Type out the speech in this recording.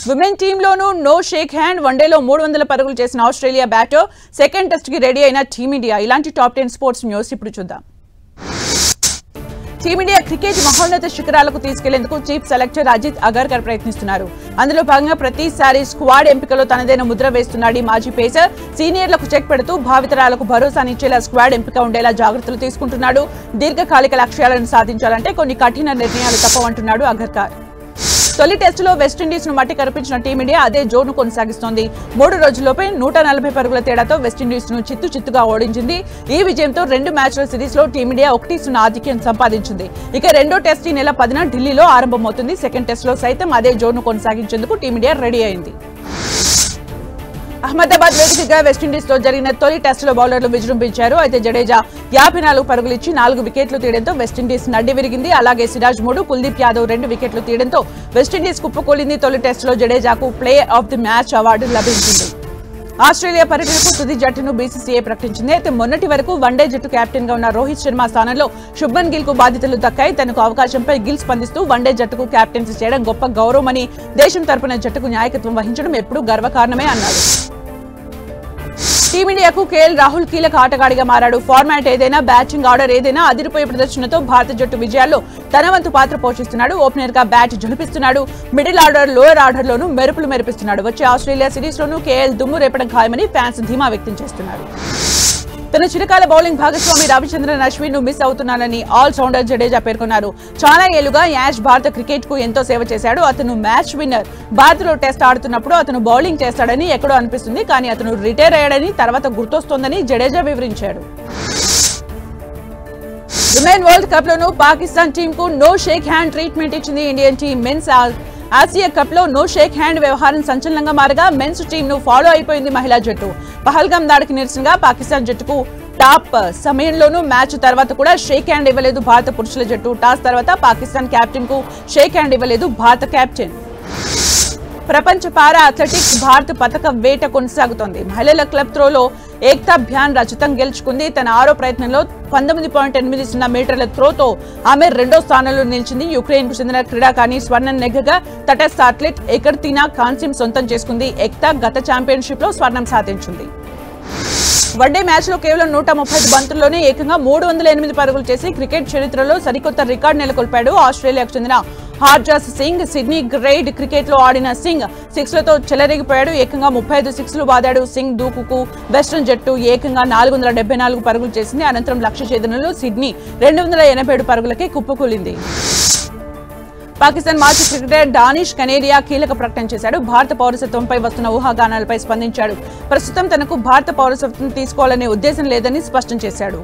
Women టీంలోనూ no shake hand. వన్డేలో 300 పరుగులు చేసిన ఆస్ట్రేలియా బ్యాటర్ సెకండ్ టెస్ట్ కి రెడీ అయిన టీమిండియా. ఇలాంటి టాప్ 10 స్పోర్ట్స్ న్యూస్ ఇప్పుడు చూద్దాం. టీమిండియా క్రికెట్ మహోన్నత శిఖరాలకు తీసుకెళ్లేందుకు చీఫ్ సెలెక్టర్ అజిత్ అగర్కర్ ప్రయత్నిస్తున్నారు. అందులో భాగంగా ప్రతిసారి స్క్వాడ్ ఎంపికలో తనదైన ముద్ర వేస్తున్నాడు ఈ మాజీ పేసర్. సీనియర్లకు చెక్ పెడుతూ భావితరాలకు భరోసానిచ్చేలా స్క్వాడ్ ఎంపిక ఉండేలా జాగ్రత్తలు తీసుకుంటున్నాడు. దీర్ఘకాలిక లక్ష్యాలను సాధించాలంటే కొన్ని కఠిన నిర్ణయాలు తప్పవంటున్నాడు అగర్కర్. తొలి టెస్టులో వెస్టిండీస్ ను మట్టి కనిపించిన టీమిండియా అదే జోరును కొనసాగిస్తోంది. 3 రోజుల్లోపే 140 పరుగుల తేడాతో వెస్టిండీస్ ను చిత్తుగా ఓడించింది. ఈ విజయంతో 2 మ్యాచ్ల సిరీస్ లో టీమిండియా 1-0 ఆధిక్యం సంపాదించింది. ఇక రెండో టెస్ట్ ఈ నెల 10న ఢిల్లీలో ఆరంభమవుతుంది. సెకండ్ టెస్ట్ లో సైతం అదే జోరును కొనసాగించేందుకు టీమిండియా రెడీ అయింది. అహ్మదాబాద్ వేదికగా వెస్టిండీస్ తో జరిగిన తొలి టెస్టులో బౌలర్లు విజృంభించారు. అయితే జడేజా 54 పరుగులు ఇచ్చి 4 వికెట్లు తీయడంతో వెస్టిండీస్ నడ్డి విరిగింది. అలాగే సిరాజ్ 3, కుల్దీప్ యాదవ్ 2 వికెట్లు తీయడంతో వెస్టిండీస్ కుప్పకూలింది. తొలి టెస్టులో జడేజాకు player of the match award లభించింది. ఆస్ట్రేలియా పర్యటనకు తుది జట్టును బీసీసీఐ ప్రకటించింది. అయితే మొన్నటి వరకు వన్డే జట్టు కెప్టెన్ గా ఉన్న రోహిత్ శర్మ స్థానంలో శుభ్మన్ గిల్ కు బాధ్యతలు దక్కాయి. తనకు అవకాశంపై గిల్ స్పందిస్తూ వన్డే జట్టుకు కెప్టెన్సీ చేయడం గొప్ప గౌరవమని, దేశం తరపున జట్టుకు నాయకత్వం వహించడం ఎప్పుడూ గర్వకారణమే అన్నారు. టీమిండియాకు కేఎల్ రాహుల్ కీలక ఆటగాడిగా మారాడు. ఫార్మాట్ ఏదైనా, బ్యాటింగ్ ఆర్డర్ ఏదైనా అదిరిపోయే ప్రదర్శనతో భారత జట్టు విజయాల్లో తన వంతు పాత్ర పోషిస్తున్నాడు. ఓపెనర్ గా బ్యాట్ జడిపిస్తున్నాడు. మిడిల్ ఆర్డర్, లోయర్ ఆర్డర్ లోనూ మెరుపులు మెరిపిస్తున్నాడు. వచ్చే ఆస్ట్రేలియా సిరీస్ లోనూ కేఎల్ దుమ్ము రేపడం ఖాయమని ఫ్యాన్స్ ధీమా వ్యక్తం చేస్తున్నారు. తన చిరకాల బౌలింగ్ భాగస్వామి రవిచంద్రన్ అశ్విన్ ను మిస్ అవుతున్నానని ఆల్ రౌండర్ జడేజా పేర్కొన్నారు. చాలా ఏళ్లుగా యాష్ భారత క్రికెట్ కు ఎంతో సేవ చేశాడు. అతను మ్యాచ్ విన్నర్. భారత్లో టెస్ట్ ఆడుతున్నప్పుడు అతను బౌలింగ్ చేస్తాడని ఎక్కడో అనిపిస్తుంది, కానీ అతను రిటైర్ అయ్యాడని తర్వాత గుర్తొస్తోందని జడేజా వివరించాడు. విమెన్ వరల్డ్ కప్ లోనూ పాకిస్తాన్ టీమ్ కు నో షేక్ హ్యాండ్ ట్రీట్మెంట్ ఇచ్చింది Indian team. Men's Asia cup లో నో షేక్ హ్యాండ్ వ్యవహారం సంచలనంగా మారగా మెన్స్ టీమ్ ను ఫాలో అయిపోయింది మహిళా జట్టు. పహల్గామ్ దాడికి నిరసనగా పాకిస్తాన్ జట్టుకు టాప్ సమయంలోనూ మ్యాచ్ తర్వాత కూడా షేక్ హ్యాండ్ ఇవ్వలేదు భారత పురుషుల జట్టు. టాస్ తర్వాత పాకిస్తాన్ కెప్టెన్ కు షేక్ హ్యాండ్ ఇవ్వలేదు భారత కెప్టెన్. ప్రపంచ పారా అథ్లెటిక్స్ భారత పతక వేట కొనసాగుతోంది. మహిళల క్లబ్ త్రోలో ఏక్తా భ్యాన్ రజతం గెలుచుకుంది. తన 6వ ప్రయత్నంలో 19.80 మీటర్ల త్రోతో ఆమె 2వ స్థానంలో నిలిచింది. యుక్రెయిన్ కు చెందిన క్రీడాకారిణి స్వర్ణం నెగ్గగా తటస్థ అథ్లెట్ ఎకర్తీనా కాంస్యం సొంతం చేసుకుంది. ఏక్తా గత ఛాంపియన్షిప్ లో స్వర్ణం సాధించింది. వన్డే మ్యాచ్ లో కేవలం 135 బంతుల్లోనే ఏకంగా 308 పరుగులు చేసి క్రికెట్ చరిత్రలో సరికొత్త రికార్డు నెలకొల్పాడు. ఆస్ట్రేలియాకు చెందిన హార్జాస్ సింగ్. సిడ్నీ గ్రేడ్ క్రికెట్ లో ఆడిన సింగ్ 6లతో చెలరేగిపోయాడు. ఏకంగా 35 6లు బాదాడు. సింగ్ దూకుకు వెస్టర్న్ జట్టు ఏకంగా 474 పరుగులు చేసింది. అనంతరం లక్ష్య ఛేదనలో సిడ్నీ 287 పరుగులకే కుప్పకూలింది. పాకిస్తాన్ మాజీ క్రికెటర్ డానిష్ కనేరియా కీలక ప్రకటన చేశాడు. భారత పౌరసత్వంపై వస్తున్న ఊహాగానాలపై స్పందించాడు. ప్రస్తుతం తనకు భారత పౌరసత్వం తీసుకోవాలనే ఉద్దేశం లేదని స్పష్టం చేశాడు.